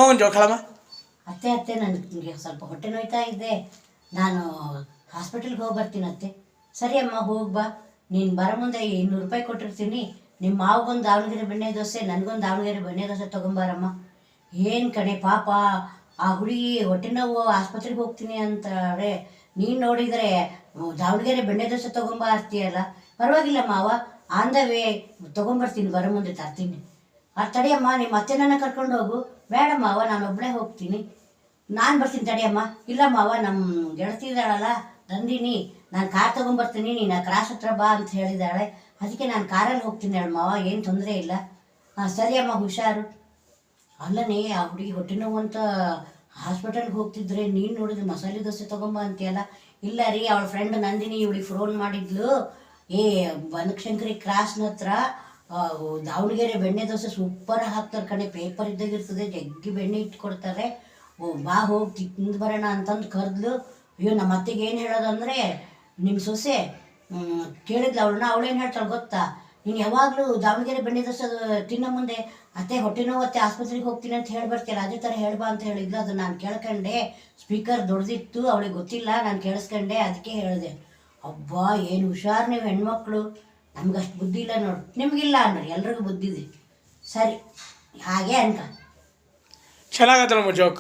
ಒಂದು ಜೋಕಾಲಮ್ಮ. ಅತ್ತೆ ನನಗೆ ಸ್ವಲ್ಪ ಹೊಟ್ಟೆ ನೋಯ್ತಾ ಇದೆ, ನಾನು ಹಾಸ್ಪಿಟಲ್ಗೆ ಹೋಗಿ ಬರ್ತೀನಿ ಅತ್ತೆ. ಸರಿ ಅಮ್ಮ, ಹೋಗಿ ಬಾ. ನೀನು ಬರೋ ಮುಂದೆ 200 ರೂಪಾಯಿ ಕೊಟ್ಟಿರ್ತೀನಿ. ನಿಮ್ಮ ಮಾವಗೊಂದು ದಾವಣಗೆರೆ ಬೆಣ್ಣೆ ದೋಸೆ, ನನಗೊಂದು ದಾವಣಗೆರೆ ಬೆಣ್ಣೆ ದೋಸೆ ತೊಗೊಂಬಾರಮ್ಮ. ಏನು ಕಣೆ ಪಾಪ, ಆ ಹುಡುಗಿ ಹೊಟ್ಟೆ ನೋವು ಆಸ್ಪತ್ರೆಗೆ ಹೋಗ್ತೀನಿ ಅಂತಾರೆ. ನೀನು ನೋಡಿದರೆ ದಾವಣಗೆರೆ ಬೆಣ್ಣೆ ದೋಸೆ ತೊಗೊಂಬಾ ಇರ್ತೀಯಲ್ಲ. ಪರವಾಗಿಲ್ಲ ಮಾವ, ಆನ್ ದ ವೇ ತೊಗೊಂಬರ್ತೀನಿ, ಬರೋ ಮುಂದೆ ತರ್ತೀನಿ. ತಡಿಯಮ್ಮ, ನಿಮ್ಮ ಅತ್ತೆನನ್ನ ಕರ್ಕೊಂಡು ಹೋಗು. ಬೇಡ ಮಾವ, ನಾನು ಒಬ್ಬಳೇ ಹೋಗ್ತೀನಿ. ನಾನು ಬರ್ತೀನಿ ತಡಿಯಮ್ಮ. ಇಲ್ಲ ಮಾವ, ನಮ್ಮ ಗೆಳತಿ ಇದ್ದಾಳಲ್ಲ ನಂದಿನಿ, ನಾನು ಕಾರ್ ತೊಗೊಂಬರ್ತೀನಿ, ನೀನು ಆ ಕ್ರಾಸ್ ಹತ್ರ ಬಾ ಅಂತ ಹೇಳಿದ್ದಾಳೆ. ಅದಕ್ಕೆ ನಾನು ಕಾರಲ್ಲಿ ಹೋಗ್ತೀನಿ ಹೇಳಿ ಮಾವ, ಏನು ತೊಂದರೆ ಇಲ್ಲ. ಸರಿ ಅಮ್ಮ, ಹುಷಾರು. ಅಲ್ಲನೇ ಆ ಹುಡುಗಿ ಹೊಟ್ಟೆ ನೋವು ಅಂತ ಹಾಸ್ಪಿಟಲ್ಗೆ ಹೋಗ್ತಿದ್ರೆ ನೀನು ನೋಡಿದ್ರೆ ಮಸಾಲೆ ದೋಸೆ ತೊಗೊಂಬ ಅಂತೀಯಲ್ಲ. ಇಲ್ಲ ರೀ, ಅವಳ ಫ್ರೆಂಡ್ ನಂದಿನಿ ಇವಳಿಗೆ ಫೋನ್ ಮಾಡಿದ್ಲು, ಬನಶಂಕರಿ ಕ್ರಾಸ್ನ ಹತ್ರ ದಾವಣಗೆರೆ ಬೆಣ್ಣೆ ದೋಸೆ ಸೂಪರಾಗಿ ಹಾಕ್ತಾರೆ ಕಣೆ, ಪೇಪರ್ ಇದ್ದಾಗಿರ್ತದೆ, ಜಗ್ಗಿ ಬೆಣ್ಣೆ ಇಟ್ಕೊಡ್ತಾರೆ, ಬಾ ಹೋಗಿ ತಿಂದು ಬರೋಣ ಅಂತಂದು ಕರೆದ್ಲು. ಅಯ್ಯೋ, ನಮ್ಮ ಅತ್ತೆಗೆ ಏನು ಹೇಳೋದಂದರೆ, ನಿಮ್ಮ ಸೊಸೆ ಕೇಳಿದ್ಲು ಅವಳೇನು ಹೇಳ್ತಾಳೆ ಗೊತ್ತಾ, ನೀನು ಯಾವಾಗಲೂ ದಾವಣಗೆರೆ ಬೆಣ್ಣೆ ದೋಸೆ ತಿನ್ನೋ ಮುಂದೆ ಅತ್ತೆ ಹೊಟ್ಟೆ ನೋವು ಅತ್ತೆ ಆಸ್ಪತ್ರೆಗೆ ಹೋಗ್ತೀನಿ ಅಂತ ಹೇಳಿ ಬರ್ತೀಯಲ್ಲ, ಅದೇ ಥರ ಹೇಳ್ಬಾ ಅಂತ ಹೇಳಿದ್ಲು. ಅದು ನಾನು ಕೇಳ್ಕೊಂಡೆ, ಸ್ಪೀಕರ್ ದೊಡ್ಡದಿತ್ತು, ಅವಳಿಗೆ ಗೊತ್ತಿಲ್ಲ, ನಾನು ಕೇಳಿಸ್ಕೊಂಡೆ, ಅದಕ್ಕೆ ಹೇಳಿದೆ. ಅಬ್ಬಾ, ಏನು ಹುಷಾರು ನೀವು ಹೆಣ್ಮಕ್ಳು, ನಮ್ಗಷ್ಟು ಬುದ್ಧಿ ಇಲ್ಲ ನೋಡಿ. ನಿಮಗಿಲ್ಲ ಅನ್ನೋರಿ, ಎಲ್ರಿಗೂ ಬುದ್ಧಿ ಇದೆ. ಸರಿ, ಹಾಗೆ ಅನ್ಕ. ಚೆನ್ನಾಗತ್ತಲ್ಲ ಜೋಕ್.